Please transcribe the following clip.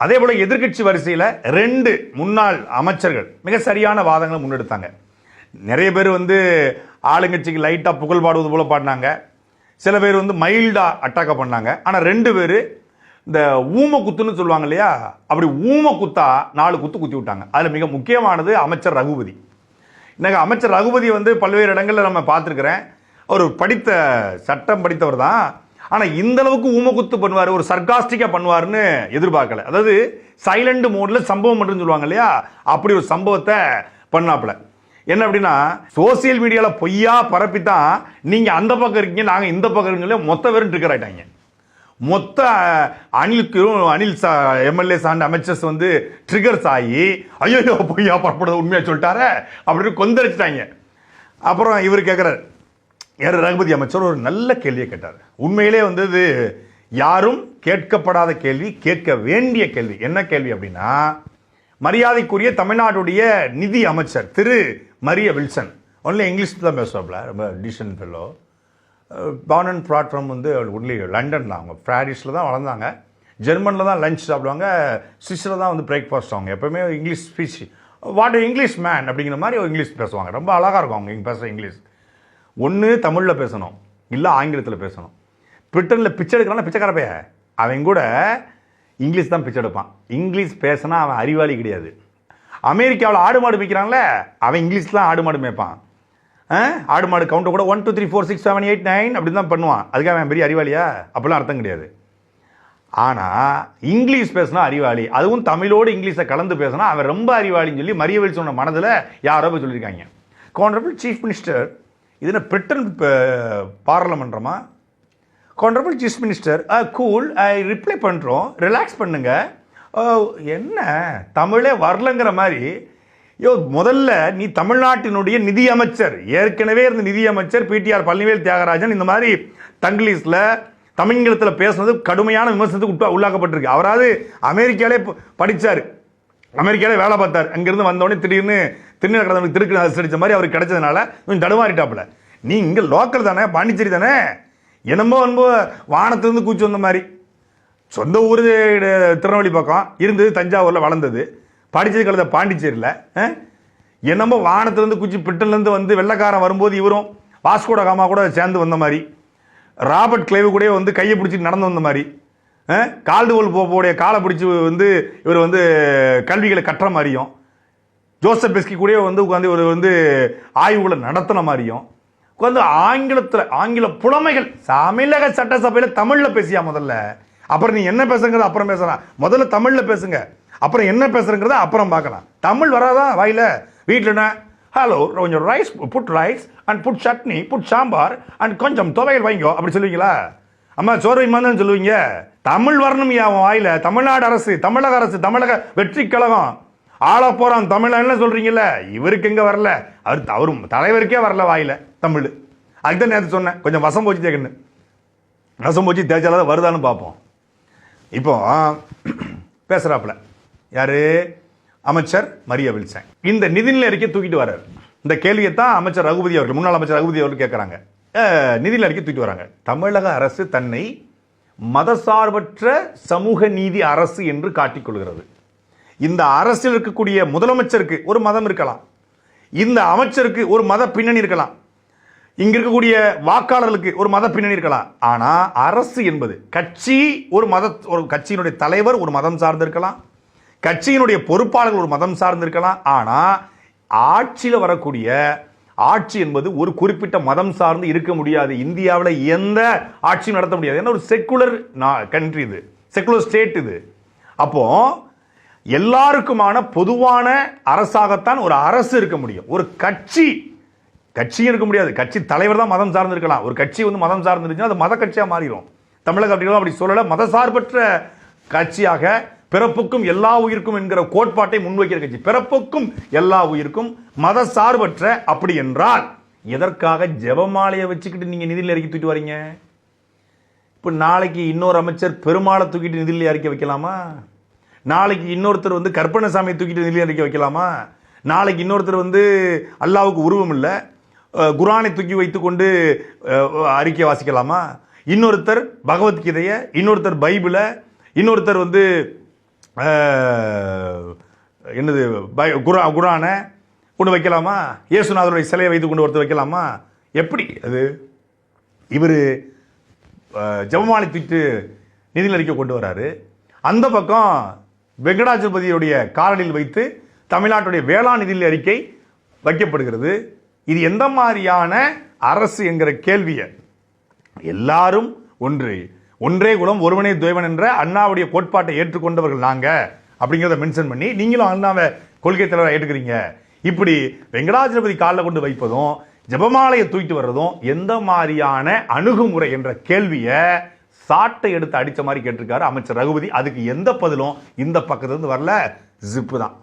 அதே போல எதிர்க்கட்சி வரிசையில் 2 முன்னாள் அமைச்சர்கள் மிக சரியான வாதங்களை முன்னெடுத்தாங்க. நிறைய பேர் ஆளுங்கட்சிக்கு லைட்டா புகழ் பாடுவது போல பாடினாங்க. சில பேர் மைல்டா அட்டாக்க பண்ணாங்க. ஆனா 2 பேர் இந்த ஊம குத்துன்னு சொல்லுவாங்க இல்லையா, அப்படி ஊம குத்தா 4 குத்து குத்தி விட்டாங்க. அதுல மிக முக்கியமானது அமைச்சர் ரகுபதி. இன்னைக்கு அமைச்சர் ரகுபதி பல்வேறு இடங்கள்ல நம்ம பார்த்துருக்கிறேன். அவர் படித்த சட்டம் படித்தவர் தான். ஆனா இந்த அளவுக்கு ஊமகுத்து பண்ணுவாரு, ஒரு சர்காஸ்டிக்கா பண்ணுவாருன்னு எதிர்பார்க்கல. அதாவது சைலண்ட் மோட்ல சம்பவம் மட்டும் சொல்லுவாங்க இல்லையா, அப்படி ஒரு சம்பவத்தை பண்ணாப்ல. என்ன அப்படின்னா, சோசியல் மீடியால பொய்யா பரப்பித்தான் நீங்க அந்த பக்கம் இருக்கீங்க நாங்க இந்த பக்கம் இருக்கீங்க, மொத்த பேரும் ட்ரிகர் ஆயிட்டாங்க. மொத்த அனில் எம்எல்ஏ சார்ந்த அமைச்சர்ஸ் ட்ரிகர்ஸ் ஆகி ஐயோ பொய்யா பரப்படுறது உண்மையா சொல்லிட்டாரு அப்படின்னு கொந்தளிச்சிட்டாங்க. அப்புறம் இவர் கேட்கிறார், யார் ரகுபதி அமைச்சர் ஒரு நல்ல கேள்வியை கேட்டார். உண்மையிலே இது யாரும் கேட்கப்படாத கேள்வி, கேட்க வேண்டிய கேள்வி. என்ன கேள்வி அப்படின்னா, மரியாதைக்குரிய தமிழ்நாட்டுடைய நிதி அமைச்சர் திரு மரிய வில்சன் ஒன்லி இங்கிலீஷ் தான் பேசுவாப்ல, ரொம்ப descent fellow. Born and broad from only London தான். அவங்க பாரிஸில் தான் வளர்ந்தாங்க. ஜெர்மனில் தான் லஞ்ச் சாப்பிடுவாங்க, சுவிஸில் தான் பிரேக்ஃபாஸ்ட். அவங்க எப்பவுமே English speech, what English man அப்படிங்கிற மாதிரி இங்கிலீஷ் பேசுவாங்க. ரொம்ப அழகாக இருக்கும் அவங்க இங்கே பேசுகிற இங்கிலீஷ். ஒன்று தமிழில் பேசணும், இல்லை ஆங்கிலத்தில் பேசணும். பிரிட்டனில் பிச்சை எடுக்கிறான் பிச்சைக்கார பைய, அவன் கூட இங்கிலீஷ் தான் பிச்சை எடுப்பான். இங்கிலீஷ் பேசினா அவன் அறிவாளி கிடையாது. அமெரிக்காவில் ஆடு மாடு மேய்க்கிறான்ல, அவன் இங்கிலீஷ் தான் ஆடு மாடு மேய்ப்பான். ஆடு மாடு கவுண்டை கூட 1 2 3 4 6 7 8 9 அப்படின்னு தான் பண்ணுவான். அதுக்காக அவன் பெரிய அறிவாளியா? அப்படிலாம் அர்த்தம் கிடையாது. ஆனால் இங்கிலீஷ் பேசினா அறிவாளி, அதுவும் தமிழோடு இங்கிலீஷை கலந்து பேசினா அவன் ரொம்ப அறிவாளின்னு சொல்லி மரிய வில்சனோட மனதில் யாரோ போய் சொல்லியிருக்காங்க. கான்ரபிள் சீஃப் மினிஸ்டர், இது பிரிட்டன் பாராளுமன்றமா? Honourable chief minister cool, reply பண்ணுறோம், ரிலாக்ஸ் பண்ணுங்க. என்ன தமிழே வரலங்கிற மாதிரி. முதல்ல நீ தமிழ்நாட்டினுடைய நிதி அமைச்சர், ஏற்கனவே இருந்த நிதி அமைச்சர் பிடிஆர் பழனிவேல் தியாகராஜன் இந்த மாதிரி தங்கிலீஷில் தமிழ்நிலத்தில் பேசுனது கடுமையான விமர்சனத்துக்கு உள்ளாக்கப்பட்டிருக்கு. அவராது அமெரிக்காலே படித்தார், அமெரிக்காலே வேலை பார்த்தார். அங்கிருந்து வந்தோடனே திடீர்னு திருநெல்வேலி திருக்கு அடிச்ச மாதிரி அவருக்கு கிடைச்சதுனால கொஞ்சம் தடுமாறிட்டாப்புல. நீ இங்கே லோக்கல் தானே, பாண்டிச்சேரி தானே, என்னமோ வானத்திலிருந்து கூச்சி வந்த மாதிரி. சொந்த ஊர் திருநெல்வேலி பக்கம் இருந்தது, தஞ்சாவூரில் வளர்ந்தது, படித்தது கலந்த பாண்டிச்சேரியில். என்னமோ வானத்திலிருந்து கூச்சி பிரிட்டன்லேருந்து வெள்ளக்காரன் வரும்போது இவரும் வாஸ்கோட காமா கூட சேர்ந்து வந்த மாதிரி, ராபர்ட் கிளைவ் கூட கையை பிடிச்சிட்டு நடந்து வந்த மாதிரி, கால்டுவெல் போப்போடைய காலை பிடிச்சி இவர் கல்விகளை கட்டுற மாதிரியும், ஜோசப் பெஸ்கி கூட உட்காந்து ஒரு ஆய்வுகளை நடத்தின மாதிரியும் ஆங்கில புலமைகள் தமிழக சட்டசபையில் தமிழில் பேசியா முதல்ல. அப்புறம் நீ என்ன பேசுங்கிறத அப்புறம் பேசலாம். முதல்ல தமிழில் பேசுங்க, அப்புறம் என்ன பேசுறங்கிறத அப்புறம் பார்க்கலாம். தமிழ் வராதான் வாயில? வீட்டில் ஹலோ கொஞ்சம் rice, put rice and put chutney, put sambar and கொஞ்சம் துவையல் வைங்கோ அப்படி சொல்லுவீங்களா? அம்மா சோறு வைமான்னு சொல்லுவீங்க. தமிழ் வரணும் வாயில. தமிழ்நாடு அரசு, தமிழக அரசு, தமிழக வெற்றி கழகம் ஆள போறான் தமிழ்ல சொல்றீங்கல்ல, இவருக்கு எங்க வரல, அவரும் தலைவருக்கே வரல வாயில தமிழ். அதுதான் நேற்று சொன்னேன், கொஞ்சம் வசம் போச்சு தேக்கன்னு. வசம் போச்சு தேய்ச்சால வருதான்னு பார்ப்போம். இப்போ பேசுறாப்புல யாரு? அமைச்சர் மரிய வில்சன் இந்த நிதிநிலை அறிக்கை தூக்கிட்டு வர்றாரு. இந்த கேள்வியை தான் அமைச்சர் ரகுபதி அவர்கள், முன்னாள் அமைச்சர் ரகுபதி அவர்கள் கேட்கிறாங்க. நிதிநிலை அறிக்கை தூக்கிட்டு வராங்க. தமிழக அரசு தன்னை மதசார்பற்ற சமூக நீதி அரசு என்று காட்டிக்கொள்கிறது. இந்த அரசில் இருக்கக்கூடிய முதலமைச்சருக்கு ஒரு மதம் இருக்கலாம், இந்த அமைச்சருக்கு ஒரு மத பின்னணி இருக்கலாம், இங்க இருக்கக்கூடிய வாக்காளர்களுக்கு ஒரு மத பின்னணி இருக்கலாம். ஆனா அரசு என்பது கட்சி, ஒரு கட்சியினுடைய தலைவர் ஒரு மதம் சார்ந்து இருக்கலாம், கட்சியினுடைய பொறுப்பாளர்கள் ஒரு மதம் சார்ந்து இருக்கலாம். ஆனா ஆட்சியில் வரக்கூடிய ஆட்சி என்பது ஒரு குறிப்பிட்ட மதம் சார்ந்து இருக்க முடியாது. இந்தியாவில் எந்த ஆட்சியும் நடத்த முடியாது. ஏன்னா ஒரு செக்குலர் கண்ட்ரி இது, செக்குலர் ஸ்டேட் இது. அப்போ எல்லாருக்குமான பொதுவான அரசாகத்தான் ஒரு அரசு இருக்க முடியும். ஒரு கட்சியும் இருக்க முடியாது. கட்சி தலைவர் தான் மதம் சார்ந்து இருக்கலாம். ஒரு கட்சி மதம் சார்ந்து இருந்துச்சுன்னா அது மத கட்சியாக மாறிடும். தமிழக அப்படி சொல்லல, மதசார்பற்ற கட்சியாக பிறப்புக்கும் எல்லா உயிருக்கும் என்கிற கோட்பாட்டை முன்வைக்கிற கட்சி. பிறப்புக்கும் எல்லா உயிருக்கும் மத சார்பற்ற. அப்படி என்றால் எதற்காக ஜெபமாலையை வச்சுக்கிட்டு நீங்க நிதிநிலை அறிக்கை தூக்கிட்டு வரீங்க? இப்ப நாளைக்கு இன்னொரு அமைச்சர் பெருமாளை தூக்கிட்டு நிதிநிலை அறிக்கை வைக்கலாமா? நாளைக்கு இன்னொருத்தர் கற்பனசாமியை தூக்கிட்டு நிதிநிலை அறிக்கை வைக்கலாமா? நாளைக்கு இன்னொருத்தர் அல்லாவுக்கு உருவம் இல்லை, குரானை தூக்கி வைத்துக்கொண்டு அறிக்கை வாசிக்கலாமா? இன்னொருத்தர் பகவத்கீதையை, இன்னொருத்தர் பைபிளை, இன்னொருத்தர் என்னது குரானை கொண்டு வைக்கலாமா? இயேசுநாதருடைய சிலையை வைத்து கொண்டு ஒருத்தர் வைக்கலாமா? எப்படி அது? இவர் ஜெபமாலை தூக்கிட்டு நிதிநிலை அறிக்கை கொண்டு வராரு. அந்த பக்கம் வெங்கடாஜலபதியுடைய காலடியில் வைத்து தமிழ்நாட்டுடைய வேளாண் நிதிநிலை அறிக்கை வைக்கப்படுகிறது. இது எந்த மாதிரியான அரசு என்கிற கேள்வியை எல்லாரும் ஒன்றே குலம் ஒருவனே துய்வன் என்ற அண்ணாவுடைய கோட்பாட்டை ஏற்றுக்கொண்டவர்கள் நாங்க அப்படிங்கிறத மென்ஷன் பண்ணி நீங்களும் அண்ணாவை கொள்கை தலைவராக ஏற்றுக்கிறீங்க. இப்படி வெங்கடாஜலபதி காலில் கொண்டு வைப்பதும் ஜெபமாலையை தூக்கிட்டு வர்றதும் எந்த மாதிரியான அணுகுமுறை என்ற கேள்வியை சாட்டை எடுத்து அடிச்ச மாதிரி கேட்டிருக்காரு அமைச்சர் ரகுபதி. அதுக்கு எந்த பதிலும் இந்த பக்கத்துல இருந்து வரல. ஜிப்பு தான்.